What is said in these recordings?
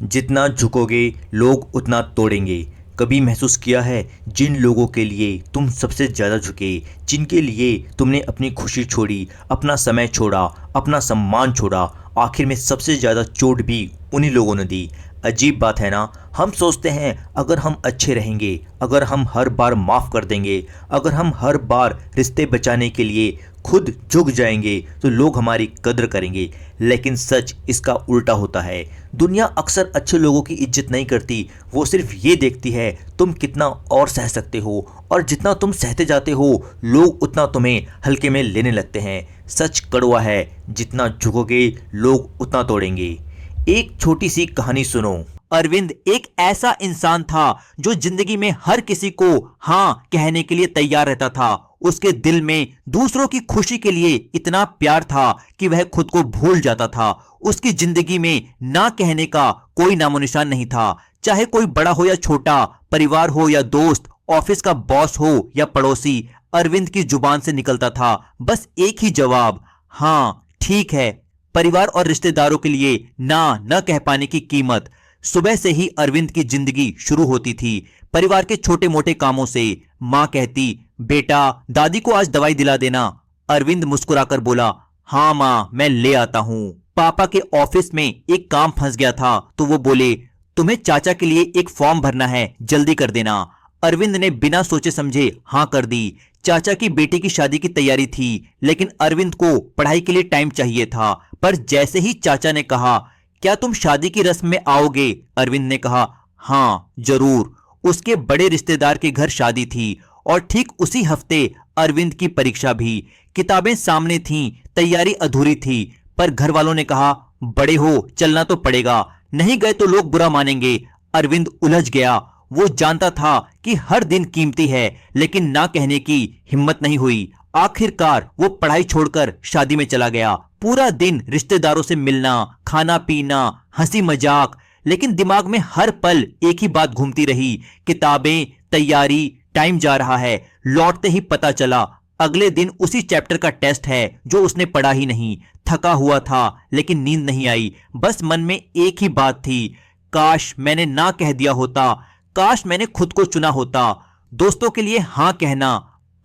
जितना झुकोगे लोग उतना तोड़ेंगे। कभी महसूस किया है जिन लोगों के लिए तुम सबसे ज़्यादा झुके, जिनके लिए तुमने अपनी खुशी छोड़ी, अपना समय छोड़ा, अपना सम्मान छोड़ा, आखिर में सबसे ज़्यादा चोट भी उन्हीं लोगों ने दी। अजीब बात है ना। हम सोचते हैं अगर हम अच्छे रहेंगे, अगर हम हर बार माफ़ कर देंगे, अगर हम हर बार रिश्ते बचाने के लिए खुद झुक जाएंगे तो लोग हमारी कद्र करेंगे। लेकिन सच इसका उल्टा होता है। दुनिया अक्सर अच्छे लोगों की इज्जत नहीं करती, वो सिर्फ ये देखती है तुम कितना और सह सकते हो, और जितना तुम सहते जाते हो लोग उतना तुम्हें हल्के में लेने लगते हैं। सच कड़वा है, जितना झुकोगे लोग उतना तोड़ेंगे। एक छोटी सी कहानी सुनो। अरविंद एक ऐसा इंसान था जो जिंदगी में हर किसी को हाँ कहने के लिए तैयार रहता था। उसके दिल में दूसरों की खुशी के लिए इतना प्यार था कि वह खुद को भूल जाता था। उसकी जिंदगी में ना कहने का कोई नामोनिशान नहीं था। चाहे कोई बड़ा हो या छोटा, परिवार हो या दोस्त, ऑफिस का बॉस हो या पड़ोसी, अरविंद की जुबान से निकलता था बस एक ही जवाब, हाँ ठीक है। परिवार और रिश्तेदारों के लिए ना न कह पाने की कीमत। सुबह से ही अरविंद की जिंदगी शुरू होती थी परिवार के छोटे मोटे कामों से। माँ कहती, बेटा दादी को आज दवाई दिला देना। अरविंद मुस्कुराकर बोला, हाँ माँ मैं ले आता हूँ। पापा के ऑफिस में एक काम फंस गया था तो वो बोले, तुम्हें चाचा के लिए एक फॉर्म भरना है, जल्दी कर देना। अरविंद ने बिना सोचे समझे हाँ कर दी। चाचा की बेटी की शादी की तैयारी थी, लेकिन अरविंद को पढ़ाई के लिए टाइम चाहिए था। पर जैसे ही चाचा ने कहा, क्या तुम शादी की रस्म में आओगे, अरविंद ने कहा, हाँ जरूर। उसके बड़े रिश्तेदार के घर शादी थी और ठीक उसी हफ्ते अरविंद की परीक्षा भी। किताबें सामने थीं, तैयारी अधूरी थी, पर घर वालों ने कहा, बड़े हो चलना तो पड़ेगा, नहीं गए तो लोग बुरा मानेंगे। अरविंद उलझ गया। वो जानता था कि हर दिन कीमती है, लेकिन ना कहने की हिम्मत नहीं हुई। आखिरकार वो पढ़ाई छोड़कर शादी में चला गया। पूरा दिन रिश्तेदारों से मिलना, खाना पीना, हंसी मजाक, लेकिन दिमाग में हर पल एक ही बात घूमती रही, किताबें, तैयारी, टाइम जा रहा है। लौटते ही पता चला अगले दिन उसी चैप्टर का टेस्ट है जो उसने पढ़ा ही नहीं। थका हुआ था लेकिन नींद नहीं आई। बस मन में एक ही बात थी, काश मैंने ना कह दिया होता, काश मैंने खुद को चुना होता। दोस्तों के लिए हाँ कहना।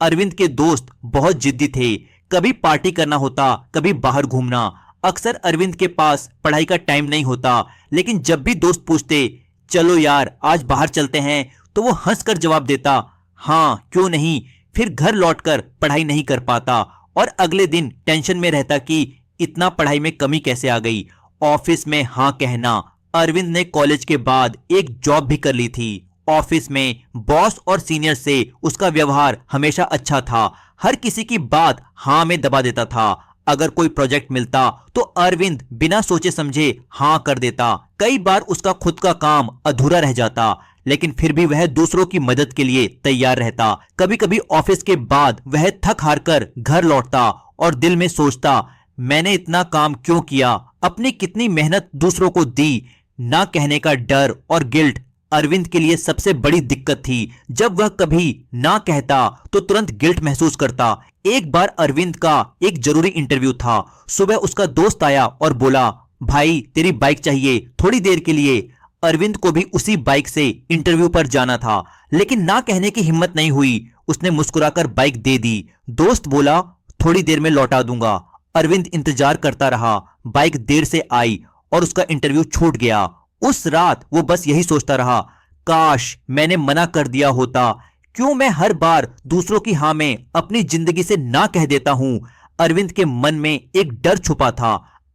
अरविंद के दोस्त बहुत जिद्दी थे। कभी पार्टी करना होता, कभी बाहर घूमना। अक्सर अरविंद के पास पढ़ाई का टाइम नहीं होता, लेकिन जब भी दोस्त पूछते, चलो यार आज बाहर चलते हैं, तो वो हंसकर जवाब देता, हाँ क्यों नहीं। फिर घर लौटकर पढ़ाई नहीं कर पाता और अगले दिन टेंशन में रहता कि इतना पढ़ाई में कमी कैसे आ गई। ऑफिस में हाँ कहना। अरविंद ने कॉलेज के बाद एक जॉब भी कर ली थी। ऑफिस में बॉस और सीनियर से उसका व्यवहार हमेशा अच्छा था। हर किसी की बात हाँ में दबा देता था। अगर कोई प्रोजेक्ट मिलता तो अरविंद बिना सोचे समझे हाँ कर देता। कई बार उसका खुद का काम अधूरा रह जाता, लेकिन फिर भी वह दूसरों की मदद के लिए तैयार रहता। कभी कभी ऑफिस के बाद वह थक हार कर घर लौटता और दिल में सोचता, मैंने इतना काम क्यों किया, अपनी कितनी मेहनत दूसरों को दी। ना कहने का डर और गिल्ट अरविंद के लिए सबसे बड़ी दिक्कत थी। जब वह कभी ना कहता तो तुरंत गिल्ट महसूस करता। एक बार अरविंद का एक जरूरी इंटरव्यू था। सुबह उसका दोस्त आया और बोला, भाई तेरी बाइक चाहिए थोड़ी देर के लिए। अरविंद को भी उसी बाइक से इंटरव्यू पर जाना था, लेकिन ना कहने की हिम्मत नहीं हुई। उसने मुस्कुराकर बाइक दे दी। दोस्त बोला, थोड़ी देर में लौटा दूंगा। अरविंद इंतजार करता रहा। बाइक देर से आई और उसका इंटरव्यू छूट गया। उस रात वो बस यही सोचता रहा, काश मैंने मना कर दिया होता। क्यों मैं हर बार दूसरों की हाँ में अपनी जिंदगी से ना कह देता हूं। अरविंद के मन में एक डर छुपा था,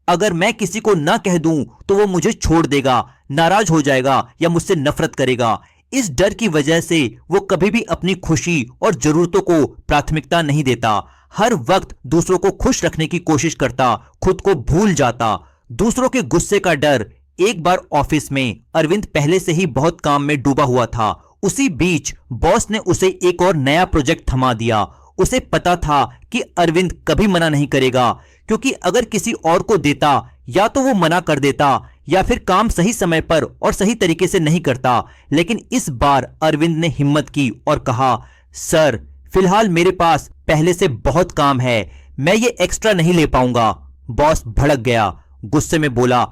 अगर मैं किसी को ना कह दूं तो वो मुझे छोड़ देगा, नाराज हो जाएगा या मुझसे नफरत करेगा। इस डर की वजह से वो कभी भी अपनी खुशी और जरूरतों को प्राथमिकता नहीं देता। हर वक्त दूसरों को खुश रखने की कोशिश करता, खुद को भूल जाता। दूसरों के गुस्से का डर। एक बार ऑफिस में अरविंद पहले से ही बहुत काम में डूबा हुआ था। उसी बीच बॉस ने उसे एक और नया प्रोजेक्ट थमा दिया। उसे पता था कि अरविंद कभी मना नहीं करेगा, क्योंकि अगर किसी और को देता या तो वो मना कर देता या फिर काम सही समय पर और सही तरीके से नहीं करता। लेकिन इस बार अरविंद ने हिम्मत की और कहा, सर फिलहाल मेरे पास पहले से बहुत काम है, मैं ये एक्स्ट्रा नहीं ले पाऊंगा। बॉस भड़क गया, गुस्से में बोला,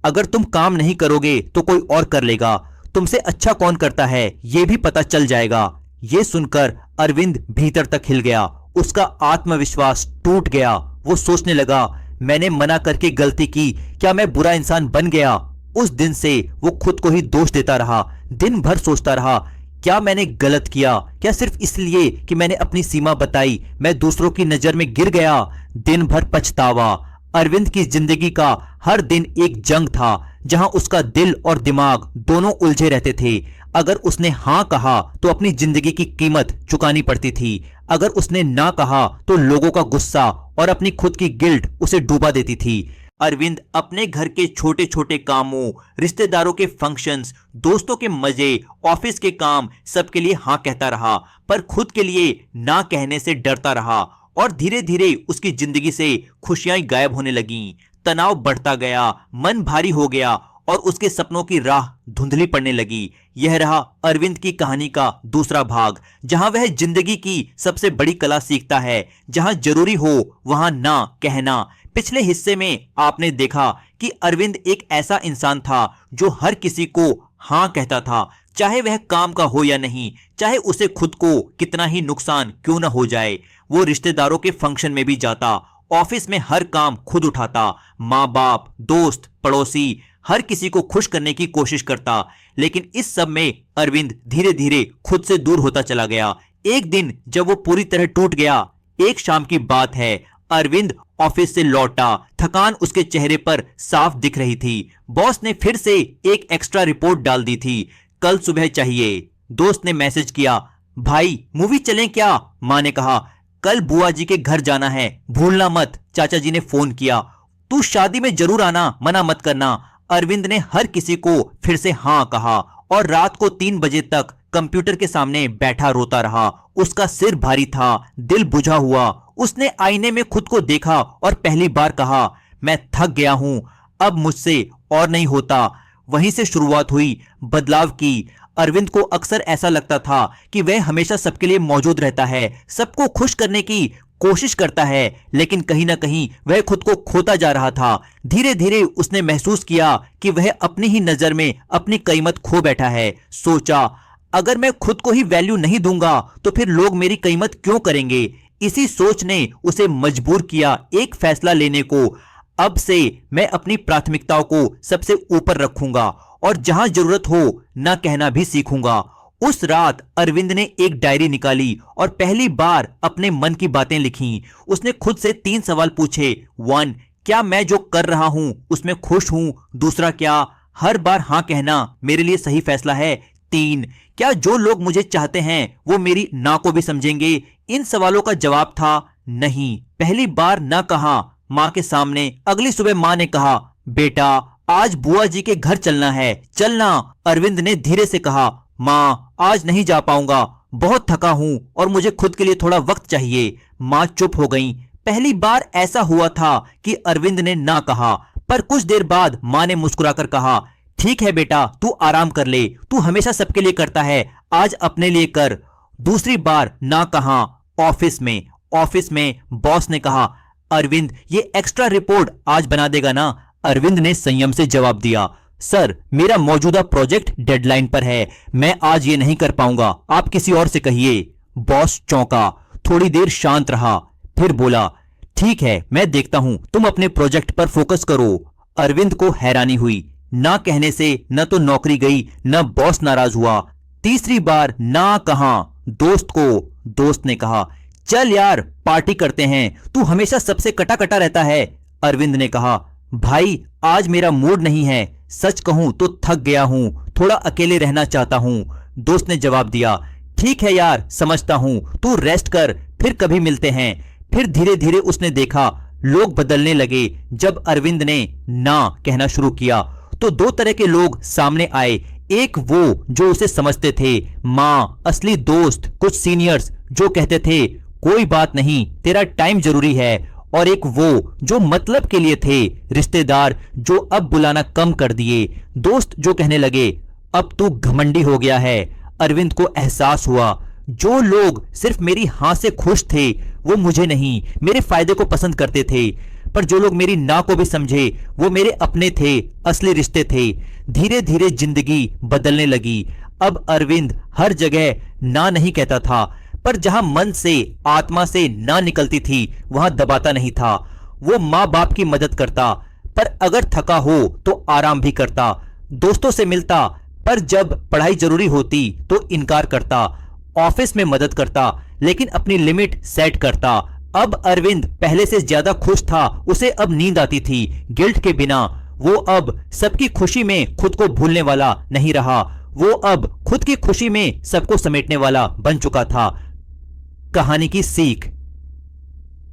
अगर तुम काम नहीं करोगे तो कोई और कर लेगा, तुमसे अच्छा कौन करता है ये भी पता चल जाएगा। ये सुनकर अरविंद भीतर तक हिल गया, उसका आत्मविश्वास टूट गया। वो सोचने लगा, मैंने मना करके गलती की, क्या मैं बुरा इंसान बन गया? उस दिन से वो खुद को ही दोष देता रहा, दिन भर सोचता रहा, क्या मैंने गलत किया? क्या सिर्फ इसलिए कि मैंने अपनी सीमा बताई मैं दूसरों की नजर में गिर गया? दिन भर पछतावा। अरविंद की जिंदगी का हर दिन एक जंग था, जहां उसका दिल और दिमाग दोनों उलझे रहते थे। अगर उसने हाँ कहा तो अपनी जिंदगी की कीमत चुकानी पड़ती थी, अगर उसने ना कहा तो लोगों का गुस्सा और अपनी खुद की गिल्ट उसे डूबा देती थी। अरविंद अपने घर के छोटे छोटे कामों, रिश्तेदारों के फंक्शंस, दोस्तों के मजे, ऑफिस के काम, सबके लिए हाँ कहता रहा, पर खुद के लिए ना कहने से डरता रहा। और धीरे धीरे उसकी जिंदगी से खुशियां गायब होने लगीं, तनाव बढ़ता गया, मन भारी हो गया और उसके सपनों की राह धुंधली पड़ने लगी। यह रहा अरविंद की कहानी का दूसरा भाग, जहां वह जिंदगी की सबसे बड़ी कला सीखता है, जहां जरूरी हो वहां ना कहना। पिछले हिस्से में आपने देखा कि अरविंद एक ऐसा इंसान था जो हर किसी को हाँ कहता था, चाहे वह काम का हो या नहीं, चाहे उसे खुद को कितना ही नुकसान क्यों न हो जाए। वो रिश्तेदारों के फंक्शन में भी जाता, ऑफिस में हर काम खुद उठाता, माँ बाप, दोस्त, पड़ोसी, हर किसी को खुश करने की कोशिश करता। लेकिन इस सब में अरविंद धीरे धीरे खुद से दूर होता चला गया। एक दिन जब वो पूरी तरह टूट गया, एक शाम की बात है, अरविंद ऑफिस से लौटा, थकान उसके चेहरे पर साफ दिख रही थी। बॉस ने फिर से एक एक्स्ट्रा रिपोर्ट डाल दी थी, कल सुबह चाहिए। दोस्त ने मैसेज किया, भाई मूवी चलें क्या? माँ ने कहा, कल बुआ जी के घर जाना है, भूलना मत। चाचा जी ने फोन किया, तू शादी में जरूर आना, मना मत करना। अरविंद ने हर किसी को फिर से हाँ कहा और रात को 3 बजे तक कंप्यूटर के सामने बैठा रोता रहा। उसका सिर भारी था, दिल बुझा हुआ। उसने आईने में खुद को देखा और पहली बार कहा, मैं थक गया हूं, अब मुझसे और नहीं होता। वहीं से शुरुआत हुई बदलाव की। अरविंद को अक्सर ऐसा लगता था कि वह हमेशा सबके लिए मौजूद रहता है, सबको खुश करने की कोशिश करता है, लेकिन कहीं ना कहीं वह खुद को खोता जा रहा था। धीरे धीरे उसने महसूस किया कि वह अपनी ही नजर में अपनी कीमत खो बैठा है। सोचा, अगर मैं खुद को ही वैल्यू नहीं दूंगा तो फिर लोग मेरी कीमत क्यों करेंगे? इसी सोच ने उसे मजबूर किया एक फैसला लेने को। अब से मैं अपनी प्राथमिकताओं को सबसे ऊपर रखूंगा और जहां जरूरत हो ना कहना भी सीखूंगा। उस रात अरविंद ने एक डायरी निकाली और पहली बार अपने मन की बातें लिखी। उसने खुद से 3 सवाल पूछे। 1, क्या मैं जो कर रहा हूं उसमें खुश हूं? दूसरा, क्या हर बार हाँ कहना मेरे लिए सही फैसला है? 3, क्या जो लोग मुझे चाहते हैं वो मेरी ना को भी समझेंगे? इन सवालों का जवाब था नहीं। पहली बार ना कहा माँ के सामने। अगली सुबह माँ ने कहा, बेटा आज बुआ जी के घर चलना है, चलना। अरविंद ने धीरे से कहा, माँ आज नहीं जा पाऊंगा, बहुत थका हूं और मुझे खुद के लिए थोड़ा वक्त चाहिए। माँ चुप हो गईं। पहली बार ऐसा हुआ था कि अरविंद ने ना कहा, पर कुछ देर बाद माँ ने मुस्कुराकर कहा, ठीक है बेटा, तू आराम कर ले, तू हमेशा सबके लिए करता है, आज अपने लिए कर। दूसरी बार ना कहा ऑफिस में बॉस ने कहा, अरविंद ये एक्स्ट्रा रिपोर्ट आज बना देगा ना? अरविंद ने संयम से जवाब दिया, सर मेरा मौजूदा प्रोजेक्ट डेडलाइन पर है, मैं आज ये नहीं कर पाऊंगा, आप किसी और से कहिए। बॉस चौंका, थोड़ी देर शांत रहा, फिर बोला, ठीक है मैं देखता हूं, तुम अपने प्रोजेक्ट पर फोकस करो। अरविंद को हैरानी हुई, ना कहने से न तो नौकरी गई न बॉस नाराज हुआ। तीसरी बार ना कहा दोस्त को। दोस्त ने कहा, चल यार पार्टी करते हैं, तू हमेशा सबसे कटा कटा रहता है। अरविंद ने कहा, भाई आज मेरा मूड नहीं है, सच कहूं तो थक गया हूं, थोड़ा अकेले रहना चाहता हूं। दोस्त ने जवाब दिया, ठीक है यार समझता हूं, तू रेस्ट कर, फिर कभी मिलते हैं। फिर धीरे धीरे उसने देखा लोग बदलने लगे। जब अरविंद ने ना कहना शुरू किया तो 2 तरह के लोग सामने आए। एक वो जो उसे समझते थे, माँ, असली दोस्त, कुछ सीनियर्स जो कहते थे कोई बात नहीं, तेरा टाइम जरूरी है। और एक वो जो मतलब के लिए थे, रिश्तेदार जो अब बुलाना कम कर दिए। दोस्त जो कहने लगे, अब तू घमंडी हो गया है। अरविंद को एहसास हुआ, जो लोग सिर्फ मेरी हाँ से खुश थे वो मुझे नहीं, मेरे फायदे को पसंद करते थे। पर जो लोग मेरी ना को भी समझे वो मेरे अपने थे, असली रिश्ते थे। धीरे धीरे जिंदगी बदलने लगी। अब अरविंद हर जगह ना नहीं कहता था, पर जहां मन से, आत्मा से ना निकलती थी वहां दबाता नहीं था। वो माँ बाप की मदद करता, पर अगर थका हो तो आराम भी करता। दोस्तों से मिलता, पर जब पढ़ाई जरूरी होती तो इनकार करता। ऑफिस में मदद करता, लेकिन अपनी लिमिट सेट करता। अब अरविंद पहले से ज्यादा खुश था। उसे अब नींद आती थी, गिल्ट के बिना। वो अब सबकी खुशी में खुद को भूलने वाला नहीं रहा। वो अब खुद की खुशी में सबको समेटने वाला बन चुका था। कहानी की सीख: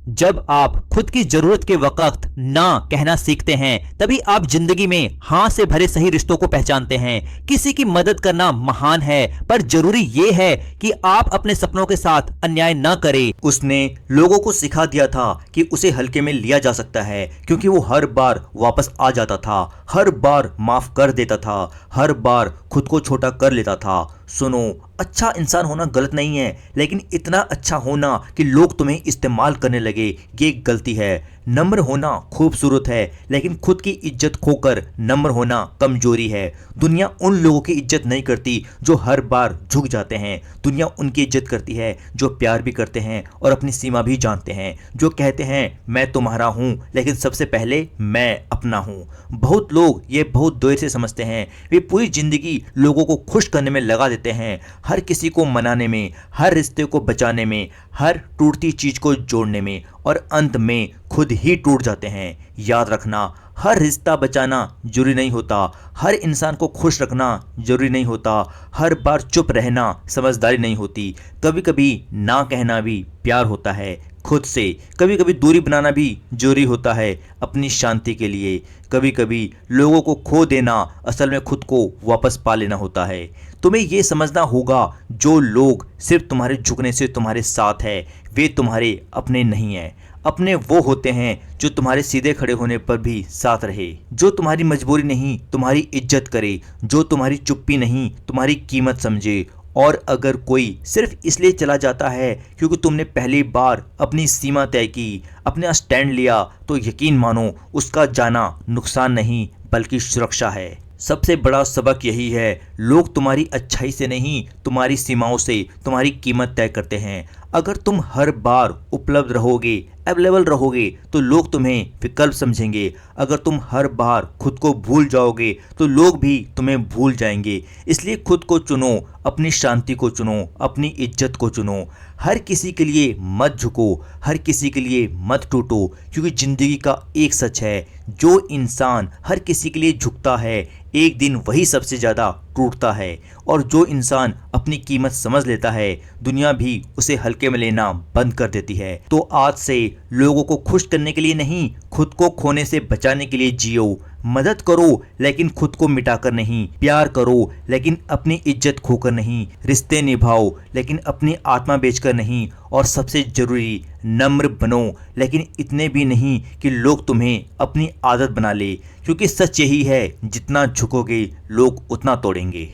जब आप खुद की जरूरत के वक्त ना कहना सीखते हैं, तभी आप जिंदगी में हाँ से भरे सही रिश्तों को पहचानते हैं। किसी की मदद करना महान है, पर जरूरी यह है कि आप अपने सपनों के साथ अन्याय न करें। उसने लोगों को सिखा दिया था कि उसे हल्के में लिया जा सकता है, क्योंकि वो हर बार वापस आ जाता था, हर बार माफ कर देता था, हर बार खुद को छोटा कर लेता था। सुनो, अच्छा इंसान होना गलत नहीं है, लेकिन इतना अच्छा होना कि लोग तुम्हें इस्तेमाल करने लगे, ये एक गलती है। नम्र होना खूबसूरत है, लेकिन खुद की इज्जत खोकर नम्र होना कमजोरी है। दुनिया उन लोगों की इज्जत नहीं करती जो हर बार झुक जाते हैं। दुनिया उनकी इज्जत करती है जो प्यार भी करते हैं और अपनी सीमा भी जानते हैं, जो कहते हैं मैं तुम्हारा हूँ, लेकिन सबसे पहले मैं अपना हूँ। बहुत लोग ये बहुत देर से समझते हैं। वे पूरी जिंदगी लोगों को खुश करने में लगा देते हैं, हर किसी को मनाने में, हर रिश्ते को बचाने में, हर टूटती चीज को जोड़ने में, और अंत में खुद ही टूट जाते हैं। याद रखना, हर रिश्ता बचाना जरूरी नहीं होता, हर इंसान को खुश रखना जरूरी नहीं होता, हर बार चुप रहना समझदारी नहीं होती। कभी कभी ना कहना भी प्यार होता है खुद से। कभी कभी दूरी बनाना भी जरूरी होता है अपनी शांति के लिए। कभी कभी लोगों को खो देना असल में खुद को वापस पा लेना होता है। तुम्हें ये समझना होगा, जो लोग सिर्फ तुम्हारे झुकने से तुम्हारे साथ है, वे तुम्हारे अपने नहीं हैं। अपने वो होते हैं जो तुम्हारे सीधे खड़े होने पर भी साथ रहे, जो तुम्हारी मजबूरी नहीं तुम्हारी इज्जत करे, जो तुम्हारी चुप्पी नहीं तुम्हारी कीमत समझे। और अगर कोई सिर्फ इसलिए चला जाता है क्योंकि तुमने पहली बार अपनी सीमा तय की, अपना स्टैंड लिया, तो यकीन मानो उसका जाना नुकसान नहीं बल्कि सुरक्षा है। सबसे बड़ा सबक यही है, लोग तुम्हारी अच्छाई से नहीं तुम्हारी सीमाओं से तुम्हारी कीमत तय करते हैं। अगर तुम हर बार उपलब्ध रहोगे, अवेलेबल रहोगे, तो लोग तुम्हें विकल्प समझेंगे। अगर तुम हर बार खुद को भूल जाओगे तो लोग भी तुम्हें भूल जाएंगे। इसलिए खुद को चुनो, अपनी शांति को चुनो, अपनी इज्जत को चुनो। हर किसी के लिए मत झुको, हर किसी के लिए मत टूटो, क्योंकि जिंदगी का एक सच है, जो इंसान हर किसी के लिए झुकता है एक दिन वही सबसे ज़्यादा टूटता है। और जो इंसान अपनी कीमत समझ लेता है, दुनिया भी उसे हल्के में लेना बंद कर देती है। तो आज से लोगों को खुश करने के लिए नहीं, खुद को खोने से बचाने के लिए जियो। मदद करो लेकिन खुद को मिटाकर नहीं, प्यार करो लेकिन अपनी इज्जत खोकर नहीं, रिश्ते निभाओ लेकिन अपनी आत्मा बेचकर नहीं, और सबसे जरूरी नम्र बनो, लेकिन इतने भी नहीं कि लोग तुम्हें अपनी आदत बना ले। क्योंकि सच यही है, जितना झुकोगे लोग उतना तोड़ेंगे।